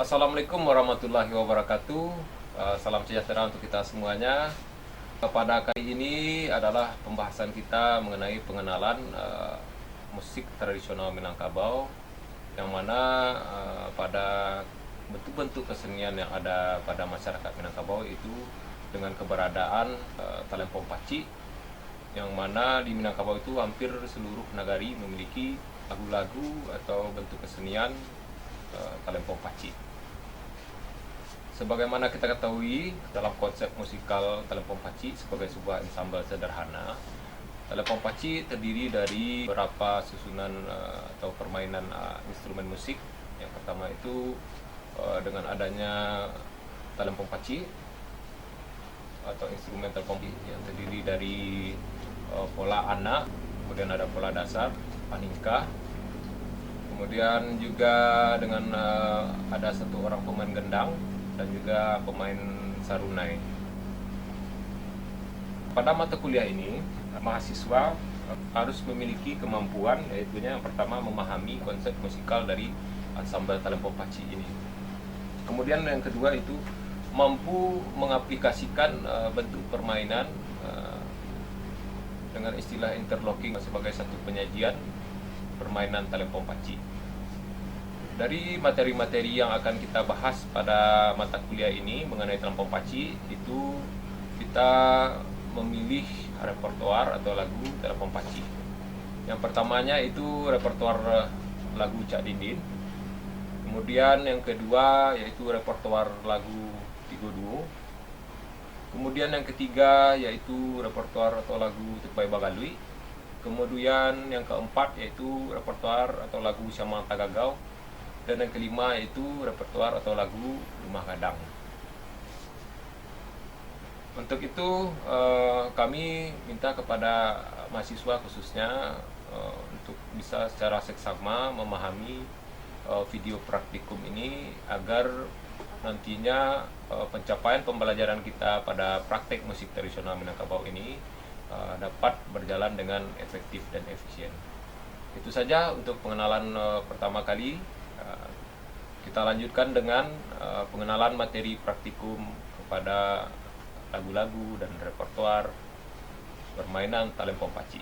Assalamualaikum warahmatullahi wabarakatuh. Salam sejahtera untuk kita semuanya. Pada kali ini adalah pembahasan kita mengenai pengenalan musik tradisional Minangkabau, yang mana pada bentuk-bentuk kesenian yang ada pada masyarakat Minangkabau itu dengan keberadaan talempong paci, yang mana di Minangkabau itu hampir seluruh nagari memiliki lagu-lagu atau bentuk kesenian talempong paci. Sebagaimana kita ketahui, dalam konsep musikal talempong paci sebagai sebuah ensemble sederhana, talempong paci terdiri dari beberapa susunan atau permainan instrumen musik. Yang pertama itu dengan adanya talempong paci atau instrumen talempong paci yang terdiri dari pola anak, kemudian ada pola dasar, paningka, kemudian juga dengan ada satu orang pemain gendang dan juga pemain sarunai. Pada mata kuliah ini, mahasiswa harus memiliki kemampuan, yaitu yang pertama memahami konsep musikal dari ensemble talempong paci ini. Kemudian yang kedua itu mampu mengaplikasikan bentuk permainan dengan istilah interlocking sebagai satu penyajian permainan talempong paci. Dari materi-materi yang akan kita bahas pada mata kuliah ini mengenai talempong paci, itu kita memilih repertoar atau lagu talempong paci. Yang pertamanya itu repertoar lagu Cak Dindin. Kemudian yang kedua yaitu repertoar lagu Tigo Duo. Kemudian yang ketiga yaitu repertoar atau lagu Tupai Bagalui. Kemudian yang keempat yaitu repertoar atau lagu Syamang Tagagau. Dan yang kelima yaitu repertoar atau lagu Rumah Gadang. Untuk itu kami minta kepada mahasiswa khususnya untuk bisa secara seksama memahami video praktikum ini agar nantinya pencapaian pembelajaran kita pada praktek musik tradisional Minangkabau ini dapat berjalan dengan efektif dan efisien. Itu saja untuk pengenalan pertama kali. Kita lanjutkan dengan pengenalan materi praktikum kepada lagu-lagu dan repertoar permainan talempong paci.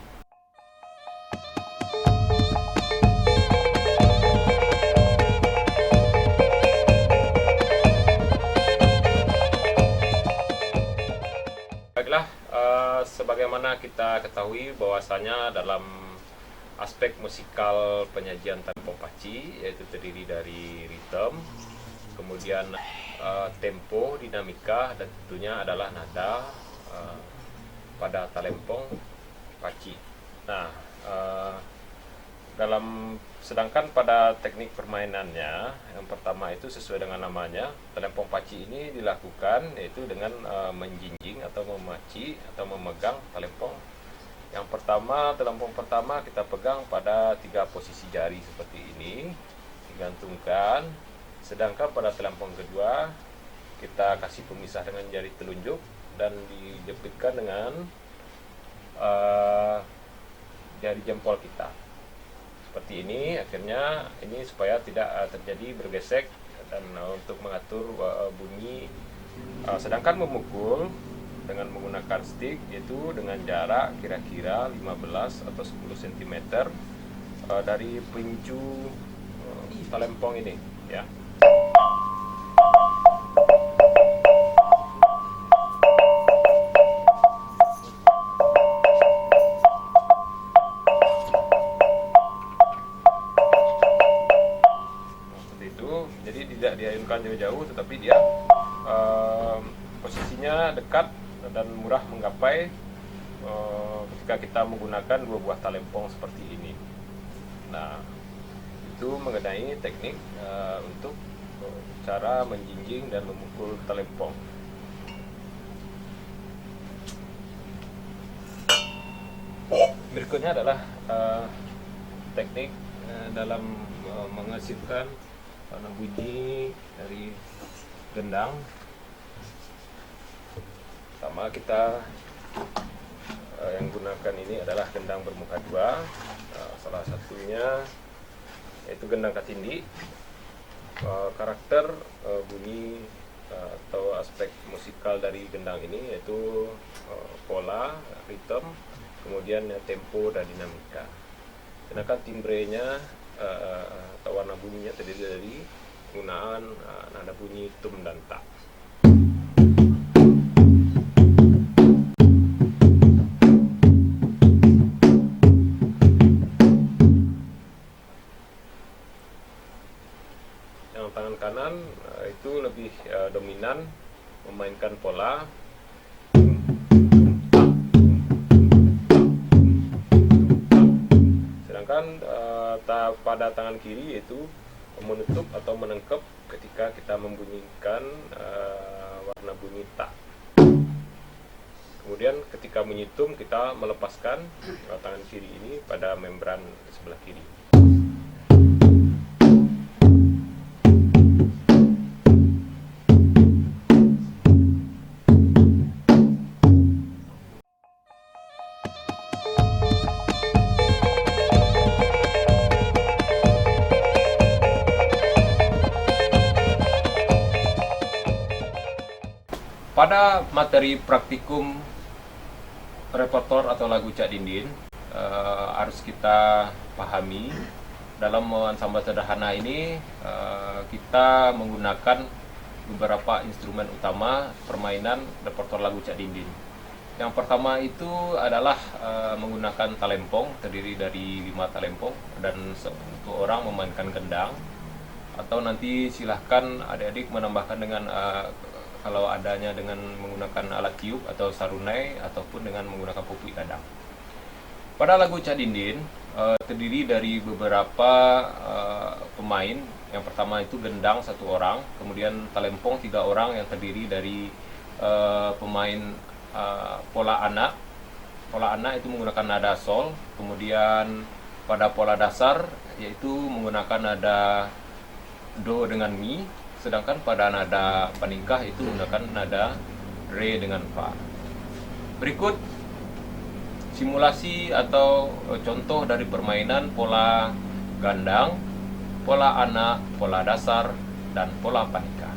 Baiklah, sebagaimana kita ketahui bahwasanya dalam aspek musikal penyajian talempong paci, yaitu terdiri dari ritme, kemudian tempo, dinamika, dan tentunya adalah nada pada talempong paci. Nah, sedangkan pada teknik permainannya, yang pertama itu sesuai dengan namanya, talempong paci ini dilakukan yaitu dengan menjinjing atau memaci atau memegang talempong. Yang pertama, talempong pertama kita pegang pada 3 posisi jari seperti ini, digantungkan. Sedangkan pada talempong kedua kita kasih pemisah dengan jari telunjuk dan dijepitkan dengan jari jempol kita. Seperti ini, akhirnya ini supaya tidak terjadi bergesek dan untuk mengatur bunyi. Sedangkan memukul dengan menggunakan stick yaitu dengan jarak kira-kira 15 atau 10 cm dari pincu talempong ini ya. Seperti itu, jadi tidak diayunkan jauh-jauh tetapi dia posisinya dekat dan mudah menggapai ketika kita menggunakan 2 buah talempong seperti ini. Nah, itu mengenai teknik untuk cara menjinjing dan memukul talempong. Berikutnya adalah teknik dalam menghasilkan bunyi dari gendang. Pertama kita yang gunakan ini adalah gendang bermuka 2, salah satunya yaitu gendang katindi. Karakter bunyi atau aspek musikal dari gendang ini yaitu pola, ritme, kemudian tempo dan dinamika. Sedangkan timbrenya atau warna bunyinya terdiri dari penggunaan nada bunyi tum dan ta. Yang tangan kanan itu lebih dominan memainkan pola, sedangkan pada tangan kiri yaitu menutup atau menengkep ketika kita membunyikan warna bunyi ta. Kemudian ketika menyitum kita melepaskan tangan kiri ini pada membran sebelah kiri. Pada materi praktikum repertoire atau lagu Cak Dindin harus kita pahami dalam ensemble sederhana ini kita menggunakan beberapa instrumen utama permainan repertoire lagu Cak Dindin. Yang pertama itu adalah menggunakan talempong, terdiri dari 5 talempong dan satu orang memainkan gendang, atau nanti silahkan adik-adik menambahkan dengan kalau adanya dengan menggunakan alat tiup atau sarunai ataupun dengan menggunakan pupuk dadang. Pada lagu Cak Dindin terdiri dari beberapa pemain. Yang pertama itu gendang 1 orang, kemudian talempong 3 orang yang terdiri dari pemain pola anak. Pola anak itu menggunakan nada sol, kemudian pada pola dasar yaitu menggunakan nada do dengan mi, sedangkan pada nada panikah itu menggunakan nada re dengan fa. Berikut simulasi atau contoh dari permainan pola gandang, pola anak, pola dasar, dan pola panikah.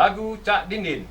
lagu Cak Dindin.